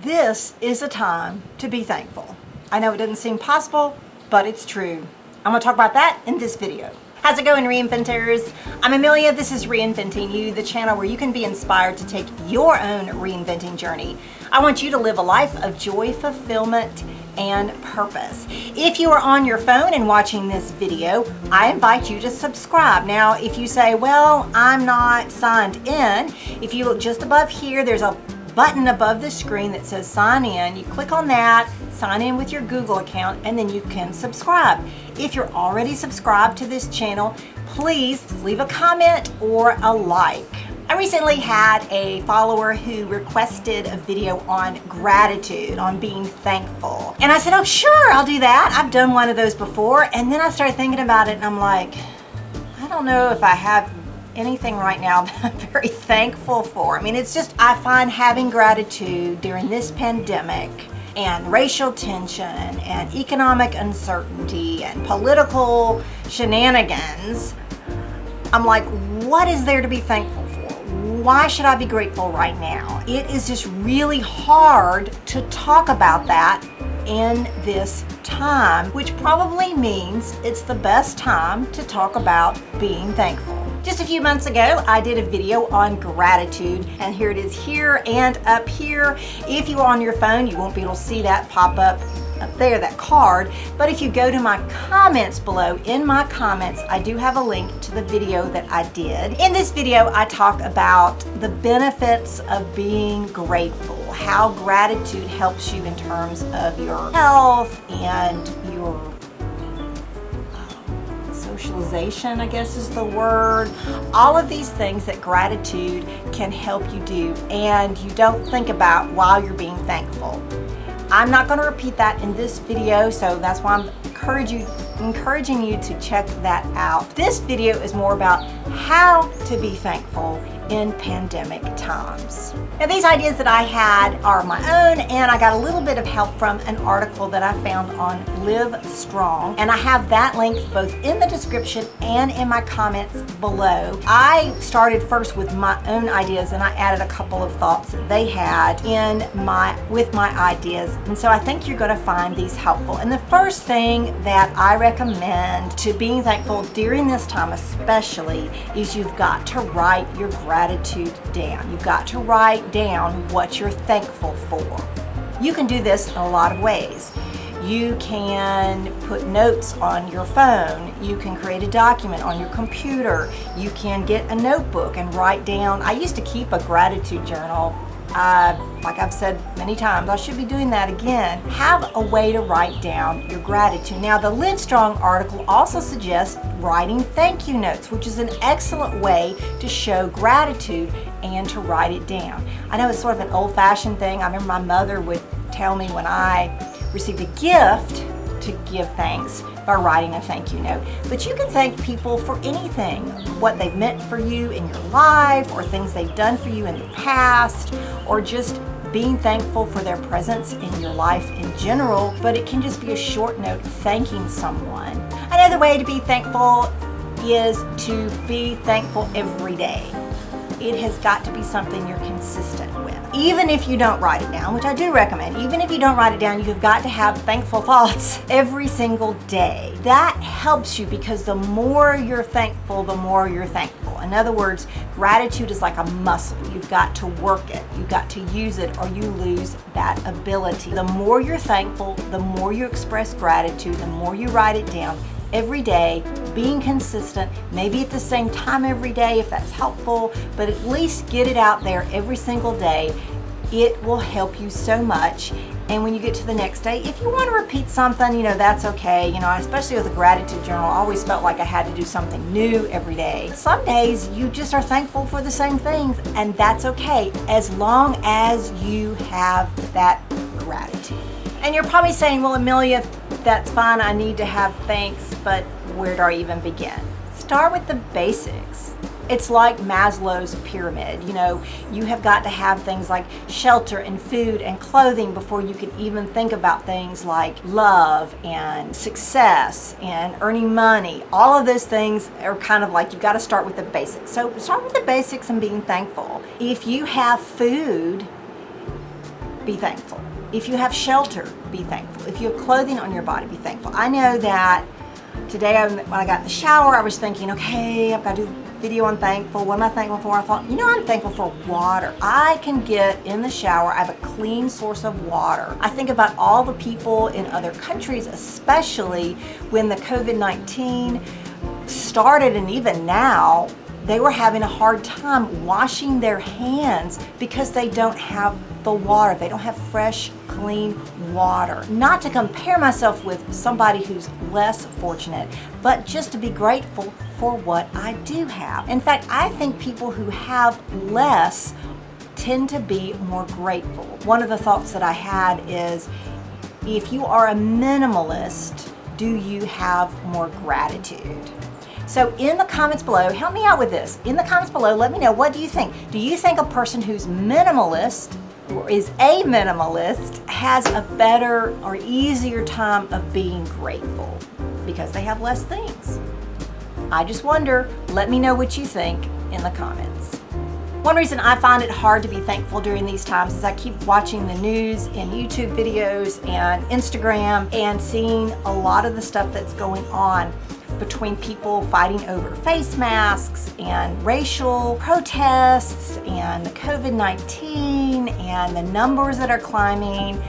This is a time to be thankful. I know it doesn't seem possible, but it's true. I'm gonna talk about that in this video. How's it going, Reinventors? I'm Amelia, this is Reinventing You, the channel where you can be inspired to take your own reinventing journey. I want you to live a life of joy, fulfillment, and purpose. If you are on your phone and watching this video, I invite you to subscribe. Now, if you say, well, I'm not signed in, if you look just above here, there's a button above the screen that says sign in. You click on that, sign in with your Google account, and then you can subscribe. If you're already subscribed to this channel, please leave a comment or a like. I recently had a follower who requested a video on gratitude, on being thankful. And I said, oh sure, I'll do that. I've done one of those before. And then I started thinking about it and I'm like, I don't know if I have anything right now that I'm very thankful for. I mean, it's just, I find having gratitude during this pandemic and racial tension and economic uncertainty and political shenanigans, I'm like, what is there to be thankful for? Why should I be grateful right now? It is just really hard to talk about that in this time, which probably means it's the best time to talk about being thankful. Just a few months ago, I did a video on gratitude, and here it is here and up here. If you're on your phone, you won't be able to see that pop up there, that card. But if you go to my comments below, in my comments, I do have a link to the video that I did. In this video, I talk about the benefits of being grateful, how gratitude helps you in terms of your health and your socialization, I guess is the word. All of these things that gratitude can help you do and you don't think about while you're being thankful. I'm not going to repeat that in this video, so that's why I'm encouraging you to check that out. This video is more about how to be thankful in pandemic times. Now, these ideas that I had are my own, and I got a little bit of help from an article that I found on Live Strong, and I have that link both in the description and in my comments below. I started first with my own ideas, and I added a couple of thoughts that they had with my ideas, and so I think you're going to find these helpful. And the first thing that I recommend to being thankful during this time especially is you've got to write your gratitude down. You've got to write down what you're thankful for. You can do this in a lot of ways. You can put notes on your phone. You can create a document on your computer. You can get a notebook and write down. I used to keep a gratitude journal. Like I've said many times, I should be doing that again. Have a way to write down your gratitude. Now, the Live Strong article also suggests writing thank you notes, which is an excellent way to show gratitude and to write it down. I know it's sort of an old-fashioned thing. I remember my mother would tell me when I received a gift to give thanks by writing a thank you note. But you can thank people for anything, what they've meant for you in your life, or things they've done for you in the past, or just being thankful for their presence in your life in general. But it can just be a short note thanking someone. Another way to be thankful is to be thankful every day. It has got to be something you're consistent with. Even if you don't write it down, which I do recommend, even if you don't write it down, you've got to have thankful thoughts every single day. That helps you because the more you're thankful, the more you're thankful. In other words, gratitude is like a muscle. You've got to work it. You've got to use it or you lose that ability. The more you're thankful, the more you express gratitude, the more you write it down every day, being consistent, maybe at the same time every day if that's helpful, but at least get it out there every single day. It will help you so much. And when you get to the next day, if you want to repeat something, that's okay. Especially with a gratitude journal, I always felt like I had to do something new every day. Some days you just are thankful for the same things, and that's okay as long as you have that gratitude. And you're probably saying, well, Amelia, that's fine, I need to have thanks, but where do I even begin? Start with the basics. It's like Maslow's pyramid. You have got to have things like shelter and food and clothing before you can even think about things like love and success and earning money. All of those things are kind of like, you've got to start with the basics. So start with the basics and being thankful. If you have food, be thankful. If you have shelter, be thankful. If you have clothing on your body, be thankful. I know that today when I got in the shower, I was thinking, okay, I've got to do a video on thankful. What am I thankful for? I thought, I'm thankful for water. I can get in the shower. I have a clean source of water. I think about all the people in other countries, especially when the COVID-19 started, and even now, they were having a hard time washing their hands because they don't have the water. They don't have fresh, clean water. Not to compare myself with somebody who's less fortunate, but just to be grateful for what I do have. In fact, I think people who have less tend to be more grateful. One of the thoughts that I had is, if you are a minimalist, do you have more gratitude? So in the comments below, help me out with this. In the comments below, let me know, what do you think? Do you think a person who's minimalist or is a minimalist has a better or easier time of being grateful because they have less things? I just wonder. Let me know what you think in the comments. One reason I find it hard to be thankful during these times is I keep watching the news and YouTube videos and Instagram and seeing a lot of the stuff that's going on between people fighting over face masks and racial protests and the COVID-19 and the numbers that are climbing.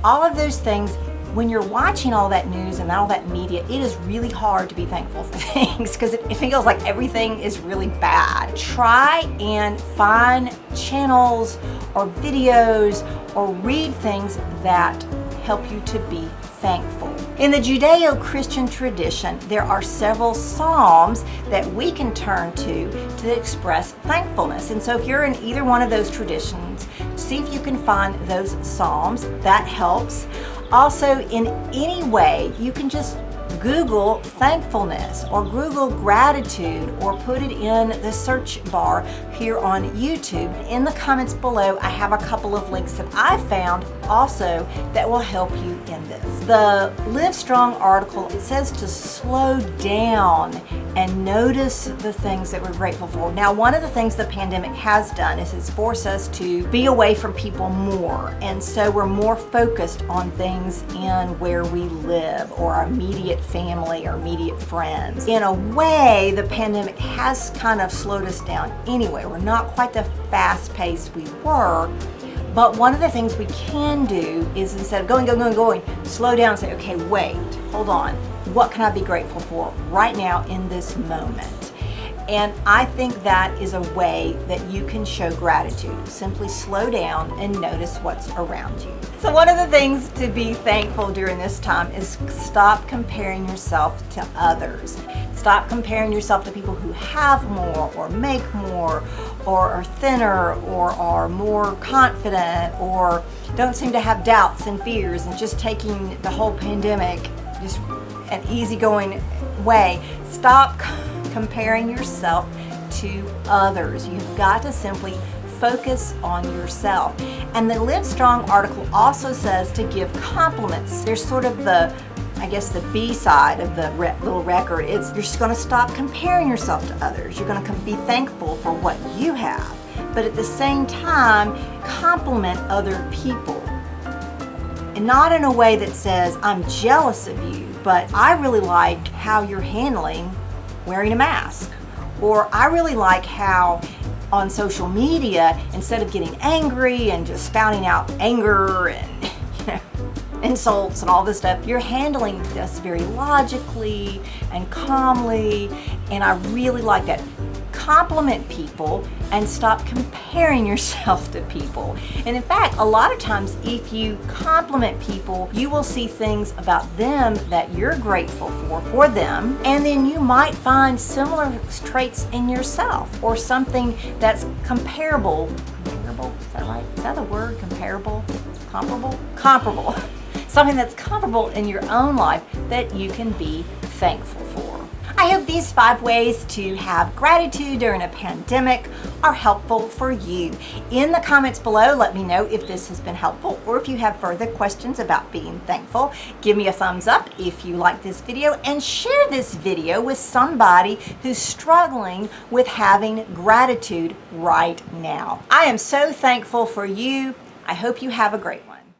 All of those things, when you're watching all that news and all that media, it is really hard to be thankful for things because it feels like everything is really bad. Try and find channels or videos or read things that help you to be thankful. In the Judeo-Christian tradition, there are several psalms that we can turn to express thankfulness. And so if you're in either one of those traditions, see if you can find those psalms. That helps. Also, in any way, you can just Google thankfulness or Google gratitude or put it in the search bar here on YouTube. In the comments below, I have a couple of links that I found also that will help you in this. The Live Strong article, it says to slow down and notice the things that we're grateful for. Now, one of the things the pandemic has done is it's forced us to be away from people more. And so we're more focused on things in where we live or our immediate family or immediate friends. In a way, the pandemic has kind of slowed us down anyway. We're not quite the fast pace we were. But one of the things we can do is, instead of going, slow down and say, okay, wait, hold on. What can I be grateful for right now in this moment? And I think that is a way that you can show gratitude. Simply slow down and notice what's around you. So one of the things to be thankful during this time is stop comparing yourself to others. Stop comparing yourself to people who have more or make more or are thinner or are more confident or don't seem to have doubts and fears and just taking the whole pandemic just an easygoing way. Stop comparing yourself to others. You've got to simply focus on yourself. And the Live Strong article also says to give compliments. There's sort of the B side of the little record. It's you're just going to stop comparing yourself to others. You're going to be thankful for what you have, but at the same time, compliment other people. And not in a way that says, I'm jealous of you, but I really like how you're handling wearing a mask. Or I really like how on social media, instead of getting angry and just spouting out anger and insults and all this stuff, you're handling this very logically and calmly, and I really like that. Compliment people and stop comparing yourself to people. And in fact, a lot of times if you compliment people, you will see things about them that you're grateful for them, and then you might find similar traits in yourself or something that's comparable. Comparable? Is that right? Is that the word? Comparable? Comparable? Comparable. Something that's comparable in your own life that you can be thankful for. I hope these 5 ways to have gratitude during a pandemic are helpful for you. In the comments below, let me know if this has been helpful or if you have further questions about being thankful. Give me a thumbs up if you like this video and share this video with somebody who's struggling with having gratitude right now. I am so thankful for you. I hope you have a great one.